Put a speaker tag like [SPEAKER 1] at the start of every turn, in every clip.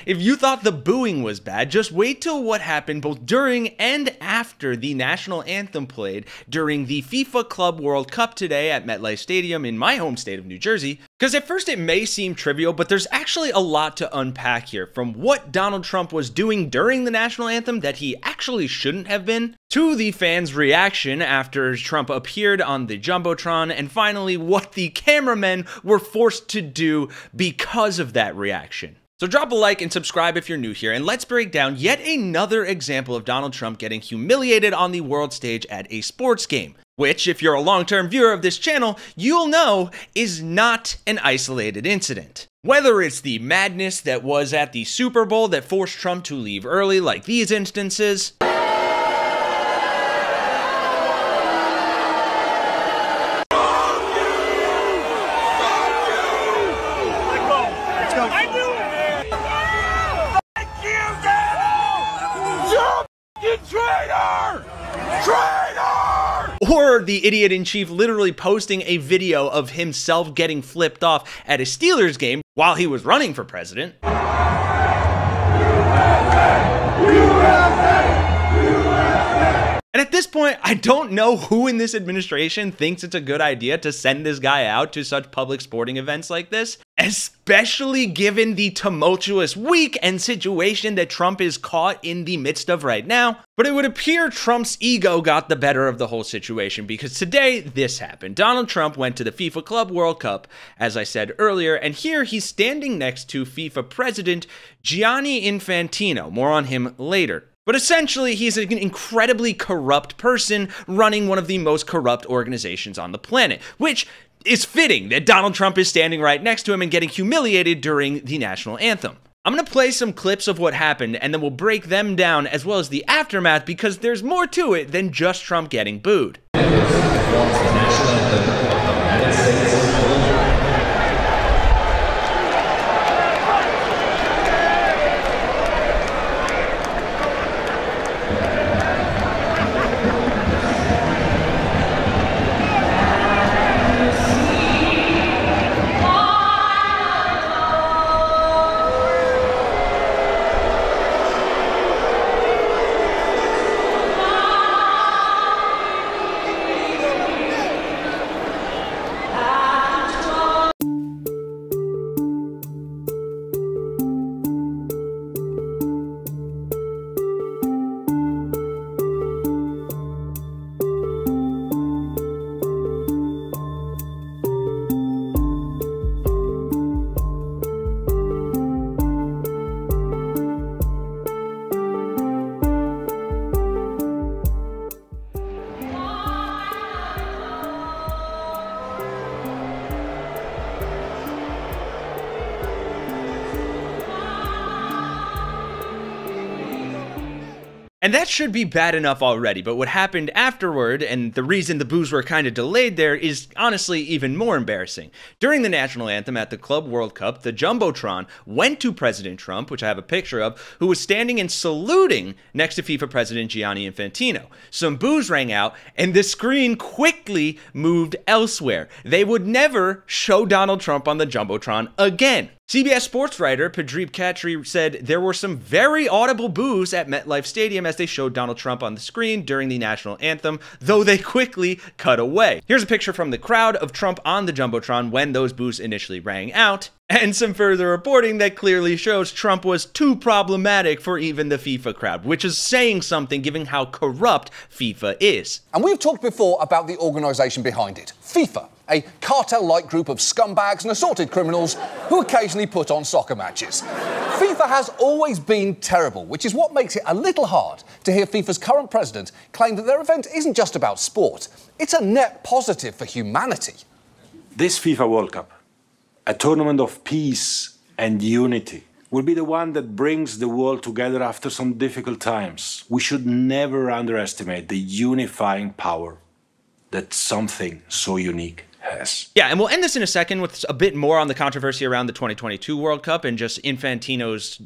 [SPEAKER 1] If you thought the booing was bad, just wait till what happened both during and after the national anthem played during the FIFA Club World Cup today at MetLife Stadium in my home state of New Jersey. Because at first it may seem trivial, but there's actually a lot to unpack here, from what Donald Trump was doing during the national anthem that he actually shouldn't have been, to the fans' reaction after Trump appeared on the Jumbotron, and finally what the cameramen were forced to do because of that reaction. So drop a like and subscribe if you're new here, and let's break down yet another example of Donald Trump getting humiliated on the world stage at a sports game, which, if you're a long-term viewer of this channel, you'll know is not an isolated incident. Whether it's the madness that was at the Super Bowl that forced Trump to leave early like these instances, or the idiot-in-chief literally posting a video of himself getting flipped off at a Steelers game while he was running for president. And at this point, I don't know who in this administration thinks it's a good idea to send this guy out to such public sporting events like this, especially given the tumultuous week and situation that Trump is caught in the midst of right now. But it would appear Trump's ego got the better of the whole situation, because today this happened. Donald Trump went to the FIFA Club World Cup, as I said earlier, and here he's standing next to FIFA President Gianni Infantino. More on him later. But essentially, he's an incredibly corrupt person running one of the most corrupt organizations on the planet, which is fitting that Donald Trump is standing right next to him and getting humiliated during the national anthem. I'm going to play some clips of what happened, and then we'll break them down as well as the aftermath, because there's more to it than just Trump getting booed. And that should be bad enough already, but what happened afterward, and the reason the boos were kind of delayed there, is honestly even more embarrassing. During the national anthem at the Club World Cup, the Jumbotron went to President Trump, which I have a picture of, who was standing and saluting next to FIFA President Gianni Infantino. Some boos rang out, and the screen quickly moved elsewhere. They would never show Donald Trump on the Jumbotron again. CBS sports writer Pradeep Khatri said there were some very audible boos at MetLife Stadium as they showed Donald Trump on the screen during the national anthem, though they quickly cut away. Here's a picture from the crowd of Trump on the Jumbotron when those boos initially rang out, and some further reporting that clearly shows Trump was too problematic for even the FIFA crowd, which is saying something given how corrupt FIFA is.
[SPEAKER 2] And we've talked before about the organisation behind it, FIFA, a cartel-like group of scumbags and assorted criminals who occasionally put on soccer matches. FIFA has always been terrible, which is what makes it a little hard to hear FIFA's current president claim that their event isn't just about sport, it's a net positive for humanity.
[SPEAKER 3] This FIFA World Cup, a tournament of peace and unity, will be the one that brings the world together after some difficult times. We should never underestimate the unifying power that something so unique has.
[SPEAKER 1] Yeah, and we'll end this in a second with a bit more on the controversy around the 2022 World Cup and just Infantino's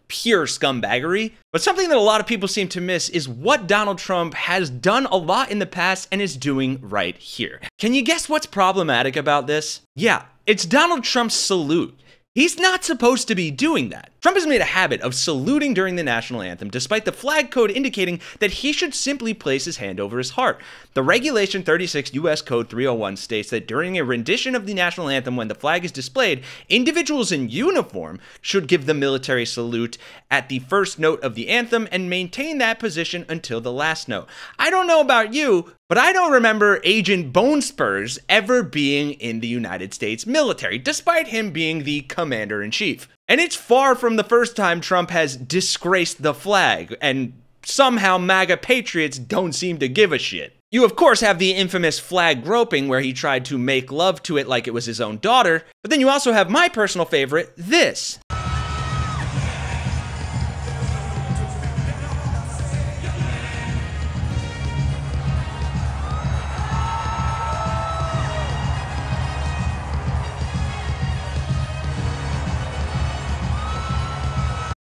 [SPEAKER 1] pure scumbaggery. But something that a lot of people seem to miss is what Donald Trump has done a lot in the past and is doing right here. Can you guess what's problematic about this? Yeah, it's Donald Trump's salute. He's not supposed to be doing that. Trump has made a habit of saluting during the national anthem, despite the flag code indicating that he should simply place his hand over his heart. The Regulation 36 U.S. Code 301 states that during a rendition of the national anthem when the flag is displayed, individuals in uniform should give the military salute at the first note of the anthem and maintain that position until the last note. I don't know about you, but I don't remember Agent Bonespurs ever being in the United States military, despite him being the commander-in-chief. And it's far from the first time Trump has disgraced the flag, and somehow MAGA patriots don't seem to give a shit. You of course have the infamous flag groping where he tried to make love to it like it was his own daughter, but then you also have my personal favorite, this.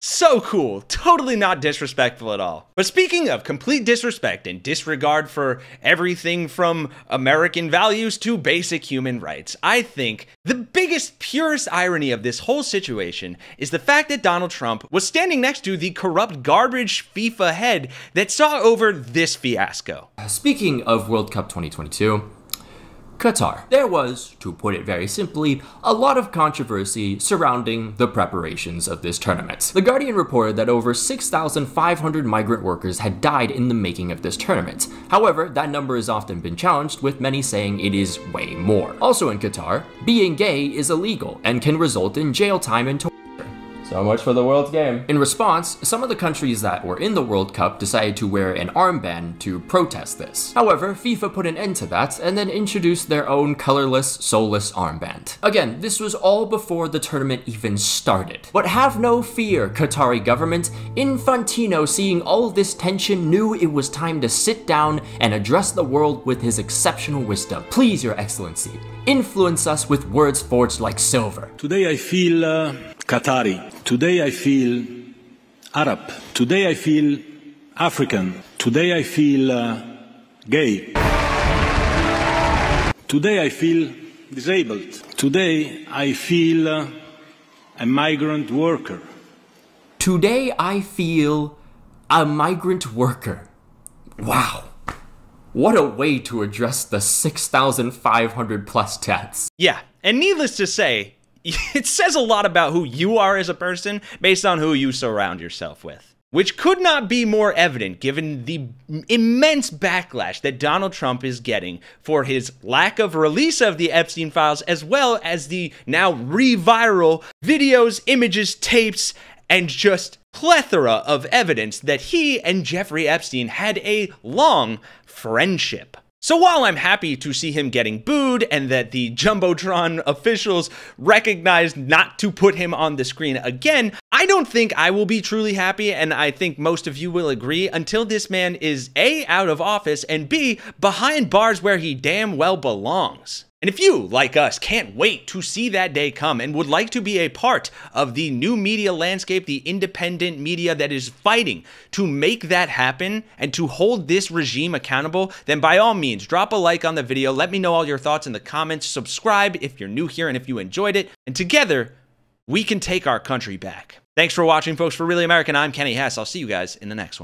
[SPEAKER 1] So cool, totally not disrespectful at all. But speaking of complete disrespect and disregard for everything from American values to basic human rights, I think the biggest, purest irony of this whole situation is the fact that Donald Trump was standing next to the corrupt garbage FIFA head that saw over this fiasco.
[SPEAKER 4] Speaking of World Cup 2022, Qatar. There was, to put it very simply, a lot of controversy surrounding the preparations of this tournament. The Guardian reported that over 6,500 migrant workers had died in the making of this tournament. However, that number has often been challenged, with many saying it is way more. Also in Qatar, being gay is illegal and can result in jail time and torture. So much for the World Game. In response, some of the countries that were in the World Cup decided to wear an armband to protest this. However, FIFA put an end to that and then introduced their own colorless, soulless armband. Again, this was all before the tournament even started. But have no fear, Qatari government. Infantino, seeing all this tension, knew it was time to sit down and address the world with his exceptional wisdom. Please, Your Excellency, influence us with words forged like silver.
[SPEAKER 3] Today I feel Qatari. Today I feel Arab. Today I feel African. Today I feel gay. Today I feel disabled. Today I feel a migrant worker.
[SPEAKER 4] Today I feel a migrant worker. Wow. What a way to address the 6,500 plus deaths.
[SPEAKER 1] Yeah, and needless to say, it says a lot about who you are as a person based on who you surround yourself with. Which could not be more evident given the immense backlash that Donald Trump is getting for his lack of release of the Epstein files, as well as the now re-viral videos, images, tapes, and just plethora of evidence that he and Jeffrey Epstein had a long friendship. So while I'm happy to see him getting booed and that the Jumbotron officials recognized not to put him on the screen again, I don't think I will be truly happy, and I think most of you will agree, until this man is A, out of office, and B, behind bars where he damn well belongs. And if you, like us, can't wait to see that day come and would like to be a part of the new media landscape, the independent media that is fighting to make that happen and to hold this regime accountable, then by all means, drop a like on the video, let me know all your thoughts in the comments, subscribe if you're new here and if you enjoyed it, and together, we can take our country back. Thanks for watching, folks. For Really American, I'm Kenny Hess. I'll see you guys in the next one.